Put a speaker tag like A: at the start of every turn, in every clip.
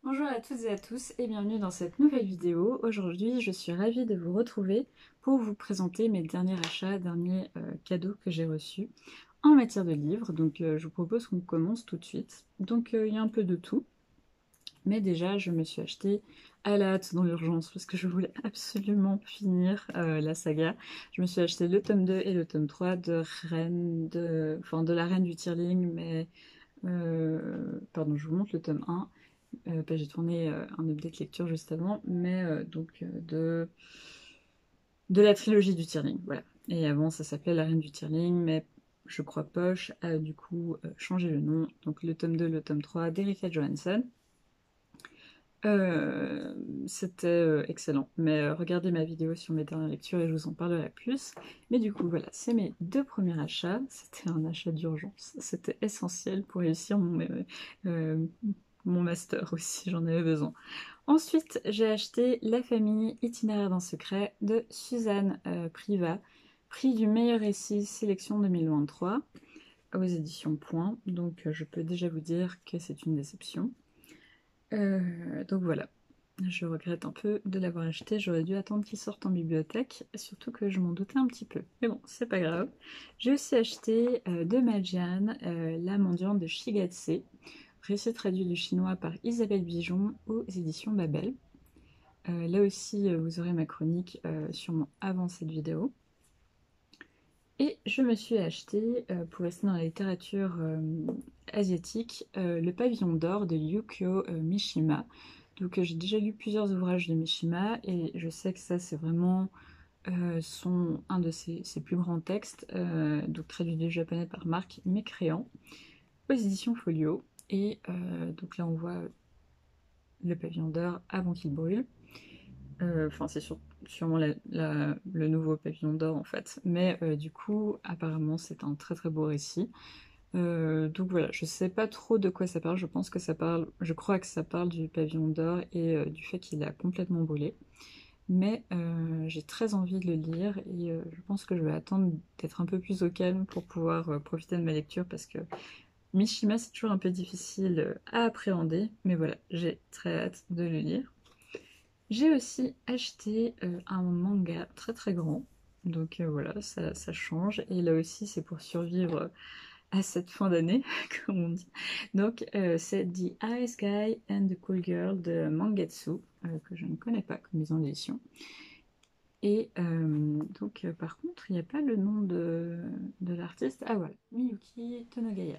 A: Bonjour à toutes et à tous et bienvenue dans cette nouvelle vidéo. Aujourd'hui, je suis ravie de vous retrouver pour vous présenter mes derniers achats, derniers cadeaux que j'ai reçus en matière de livres. Donc je vous propose qu'on commence tout de suite. Donc il y a un peu de tout, mais déjà je me suis acheté à la hâte dans l'urgence parce que je voulais absolument finir la saga. Je me suis acheté le tome 2 et le tome 3 de de la Reine du Tirling, mais pardon, je vous montre le tome 1. J'ai tourné un update lecture juste avant, mais de la trilogie du Tirling, voilà. Et avant, ça s'appelait La Reine du Tirling, mais je crois Poche a du coup changé le nom. Donc le tome 2, le tome 3 d'Erika Johansson. Euh, C'était excellent, mais regardez ma vidéo sur mes dernières lectures et je vous en parlerai plus. Mais du coup, voilà, c'est mes deux premiers achats. C'était un achat d'urgence, c'était essentiel pour réussir euh, mon master aussi, j'en avais besoin. Ensuite, j'ai acheté La famille itinéraire d'un secret de Suzanne Privat, prix du meilleur récit sélection 2023 aux éditions Point. Donc je peux déjà vous dire que c'est une déception. Donc voilà, je regrette un peu de l'avoir acheté, j'aurais dû attendre qu'il sorte en bibliothèque, surtout que je m'en doutais un petit peu. Mais bon, c'est pas grave. J'ai aussi acheté de Majian, La mendiante de Shigatse, récit traduit du chinois par Isabelle Bijon aux éditions Babel. Là aussi, vous aurez ma chronique sûrement avant cette vidéo. Et je me suis acheté, pour rester dans la littérature asiatique, Le Pavillon d'or de Yukio Mishima. Donc j'ai déjà lu plusieurs ouvrages de Mishima et je sais que ça c'est vraiment un de ses plus grands textes, donc traduit du japonais par Marc Mécréant, aux éditions Folio. Et donc là on voit le pavillon d'or avant qu'il brûle. Enfin, c'est sûrement le nouveau pavillon d'or en fait. Mais du coup, apparemment, c'est un très très beau récit. Donc voilà, je sais pas trop de quoi ça parle. Je pense que ça parle, je crois que ça parle du pavillon d'or et du fait qu'il a complètement brûlé. Mais j'ai très envie de le lire et je pense que je vais attendre d'être un peu plus au calme pour pouvoir profiter de ma lecture parce que Mishima c'est toujours un peu difficile à appréhender. Mais voilà, j'ai très hâte de le lire. J'ai aussi acheté un manga très très grand, donc voilà, ça change, et là aussi c'est pour survivre à cette fin d'année, comme on dit. Donc c'est The Ice Guy and the Cool Girl de Mangetsu, que je ne connais pas comme maison d'édition. Et donc par contre, il n'y a pas le nom de l'artiste. Ah voilà, Miyuki Tonogaya.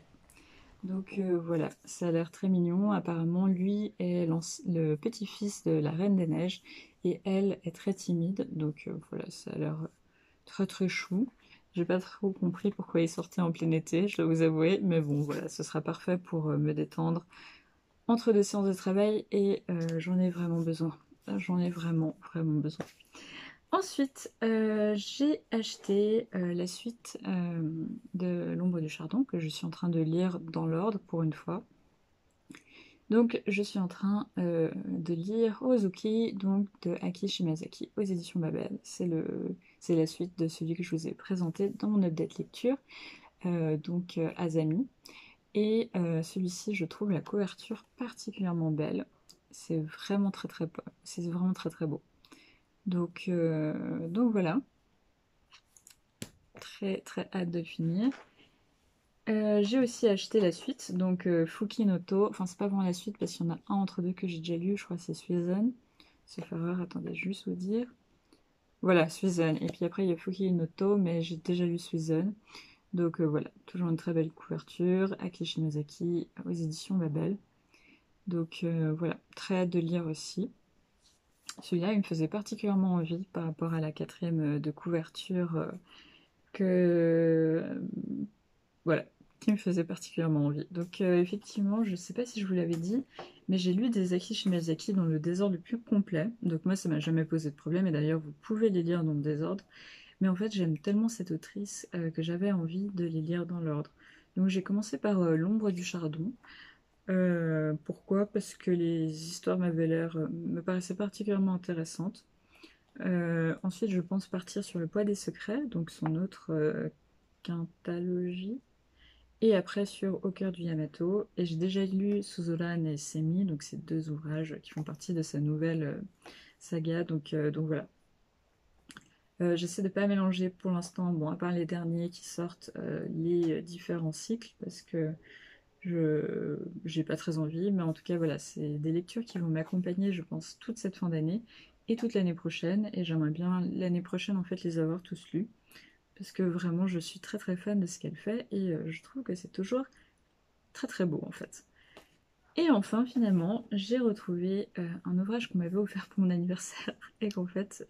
A: Donc voilà, ça a l'air très mignon. Apparemment, lui est le petit-fils de la Reine des Neiges et elle est très timide. Donc voilà, ça a l'air très très chou. J'ai pas trop compris pourquoi il sortait en plein été, je dois vous avouer. Mais bon, voilà, ce sera parfait pour me détendre entre deux séances de travail et j'en ai vraiment besoin. J'en ai vraiment vraiment besoin. Ensuite, j'ai acheté la suite de L'ombre du chardon que je suis en train de lire dans l'ordre pour une fois. Donc je suis en train de lire Ozuki donc de Aki Shimazaki aux éditions Babel. C'est la suite de celui que je vous ai présenté dans mon update lecture, Azami. Et celui-ci, je trouve la couverture particulièrement belle. C'est vraiment très très beau. Donc voilà, très très hâte de le finir. J'ai aussi acheté la suite, donc Fukinoto, enfin c'est pas vraiment la suite parce qu'il y en a un entre deux que j'ai déjà lu, je crois que c'est Suizun. Sauf erreur, attendez, je vais juste vous dire. Voilà, Suizun. Et puis après il y a Fukinoto, mais j'ai déjà lu Suizun. Donc voilà, toujours une très belle couverture, Aki Shimazaki aux éditions Babel. Donc voilà, très hâte de lire aussi. Celui-là, il me faisait particulièrement envie par rapport à la quatrième de couverture que voilà, qui me faisait particulièrement envie. Donc effectivement, je ne sais pas si je vous l'avais dit, mais j'ai lu des Aki Shimazaki dans le désordre le plus complet. Donc moi, ça m'a jamais posé de problème, et d'ailleurs, vous pouvez les lire dans le désordre. Mais en fait, j'aime tellement cette autrice que j'avais envie de les lire dans l'ordre. Donc j'ai commencé par L'ombre du chardon. Pourquoi? Parce que les histoires me paraissaient particulièrement intéressantes. Ensuite, je pense partir sur Le poids des secrets, donc son autre quintalogie. Et après sur Au cœur du Yamato. Et j'ai déjà lu Suzuran et Semi, donc c'est deux ouvrages qui font partie de sa nouvelle saga. Donc voilà. J'essaie de ne pas mélanger pour l'instant, bon, à part les derniers qui sortent, les différents cycles, parce que je j'ai pas très envie, mais en tout cas, voilà, c'est des lectures qui vont m'accompagner, je pense, toute cette fin d'année et toute l'année prochaine, et j'aimerais bien l'année prochaine, en fait, les avoir tous lus, parce que vraiment, je suis très très fan de ce qu'elle fait, et je trouve que c'est toujours très très beau, en fait. Et enfin, finalement, j'ai retrouvé un ouvrage qu'on m'avait offert pour mon anniversaire et qu'en fait,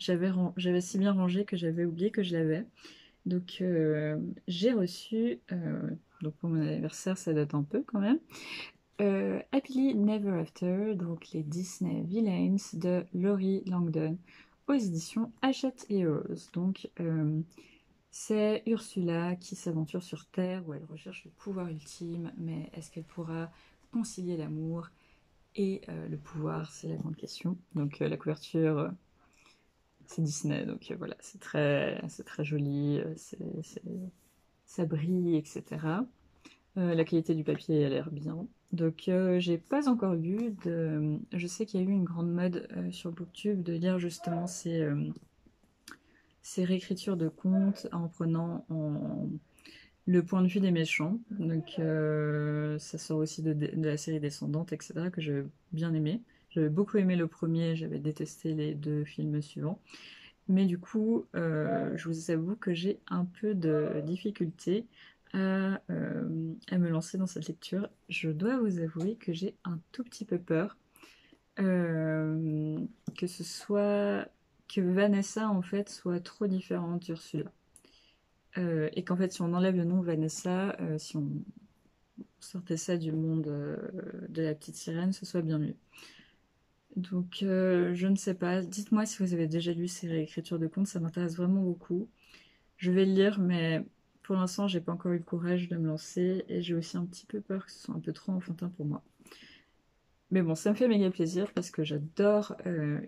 A: j'avais si bien rangé que j'avais oublié que je l'avais. Donc, j'ai reçu, donc pour mon anniversaire, ça date un peu quand même, Happily Never After, donc les Disney Villains de Laurie Langdon, aux éditions Hachette et Rose. Donc, c'est Ursula qui s'aventure sur Terre où elle recherche le pouvoir ultime, mais est-ce qu'elle pourra concilier l'amour et le pouvoir? C'est la grande question. Donc la couverture, c'est Disney, donc voilà, c'est très joli, ça brille, etc. La qualité du papier a l'air bien. Donc j'ai pas encore lu de... Je sais qu'il y a eu une grande mode sur Booktube de lire justement ces réécritures de contes en prenant le point de vue des méchants. Donc ça sort aussi de la série Descendante, etc. que j'ai bien aimé. J'avais beaucoup aimé le premier, j'avais détesté les deux films suivants. Mais du coup, je vous avoue que j'ai un peu de difficulté à me lancer dans cette lecture. Je dois vous avouer que j'ai un tout petit peu peur euh, que ce soit que Vanessa en fait soit trop différente d'Ursula. Et qu'en fait, si on enlève le nom Vanessa, si on sortait ça du monde de la petite sirène, ce soit bien mieux. Donc, je ne sais pas. Dites-moi si vous avez déjà lu ces réécritures de contes, ça m'intéresse vraiment beaucoup. Je vais le lire, mais pour l'instant, j'ai pas encore eu le courage de me lancer et j'ai aussi un petit peu peur que ce soit un peu trop enfantin pour moi. Mais bon, ça me fait méga plaisir parce que j'adore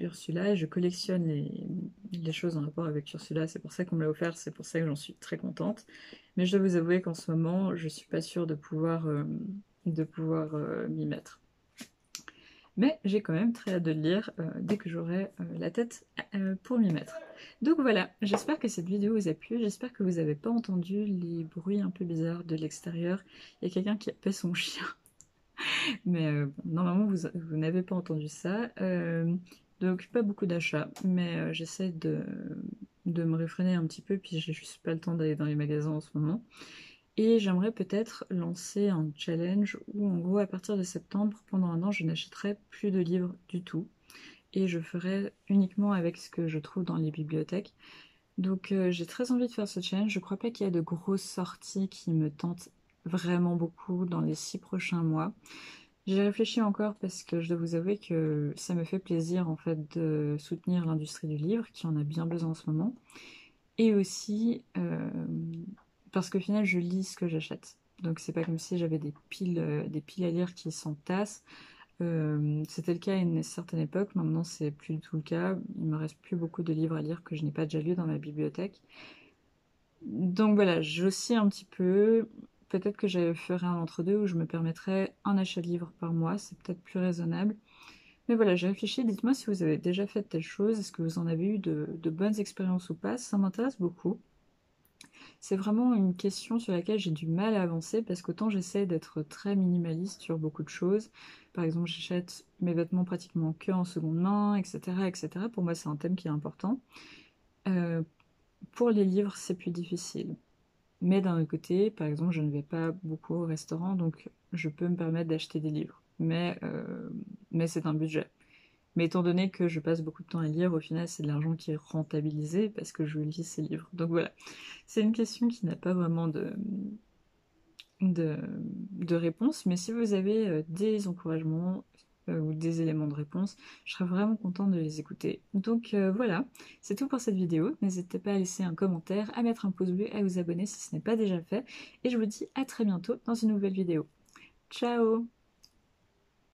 A: Ursula et je collectionne les choses en rapport avec Ursula. C'est pour ça qu'on me l'a offert, c'est pour ça que j'en suis très contente. Mais je dois vous avouer qu'en ce moment, je suis pas sûre de pouvoir m'y mettre. Mais j'ai quand même très hâte de le lire dès que j'aurai la tête pour m'y mettre. Donc voilà, j'espère que cette vidéo vous a plu, j'espère que vous n'avez pas entendu les bruits un peu bizarres de l'extérieur. Il y a quelqu'un qui appelle son chien. Mais normalement, vous n'avez pas entendu ça. Donc, pas beaucoup d'achats, mais j'essaie de me réfréner un petit peu, puis j'ai juste pas le temps d'aller dans les magasins en ce moment. Et j'aimerais peut-être lancer un challenge où, en gros, à partir de septembre, pendant un an, je n'achèterai plus de livres du tout. Et je ferai uniquement avec ce que je trouve dans les bibliothèques. Donc, j'ai très envie de faire ce challenge. Je crois pas qu'il y a de grosses sorties qui me tentent vraiment beaucoup dans les 6 prochains mois. J'ai réfléchi encore parce que je dois vous avouer que ça me fait plaisir en fait de soutenir l'industrie du livre qui en a bien besoin en ce moment. Et aussi parce qu'au final je lis ce que j'achète. Donc c'est pas comme si j'avais des piles à lire qui s'entassent. C'était le cas à une certaine époque, maintenant c'est plus du tout le cas. Il me reste plus beaucoup de livres à lire que je n'ai pas déjà lus dans ma bibliothèque. Donc voilà, j'oscille un petit peu. Peut-être que je ferai un entre-deux où je me permettrai un achat de livre par mois, c'est peut-être plus raisonnable. Mais voilà, j'ai réfléchi, dites-moi si vous avez déjà fait telle chose, est-ce que vous en avez eu de bonnes expériences ou pas, ça m'intéresse beaucoup. C'est vraiment une question sur laquelle j'ai du mal à avancer parce qu'autant j'essaie d'être très minimaliste sur beaucoup de choses. Par exemple, j'achète mes vêtements pratiquement que en seconde main, etc., etc. Pour moi, c'est un thème qui est important. Euh, pour les livres, c'est plus difficile. Mais d'un autre côté, par exemple, je ne vais pas beaucoup au restaurant, donc je peux me permettre d'acheter des livres. Mais c'est un budget. Mais étant donné que je passe beaucoup de temps à lire, au final, c'est de l'argent qui est rentabilisé parce que je lis ces livres. Donc voilà, c'est une question qui n'a pas vraiment de, de réponse, mais si vous avez des encouragements ou des éléments de réponse, je serais vraiment contente de les écouter. Donc voilà, c'est tout pour cette vidéo. N'hésitez pas à laisser un commentaire, à mettre un pouce bleu, à vous abonner si ce n'est pas déjà fait. Et je vous dis à très bientôt dans une nouvelle vidéo. Ciao!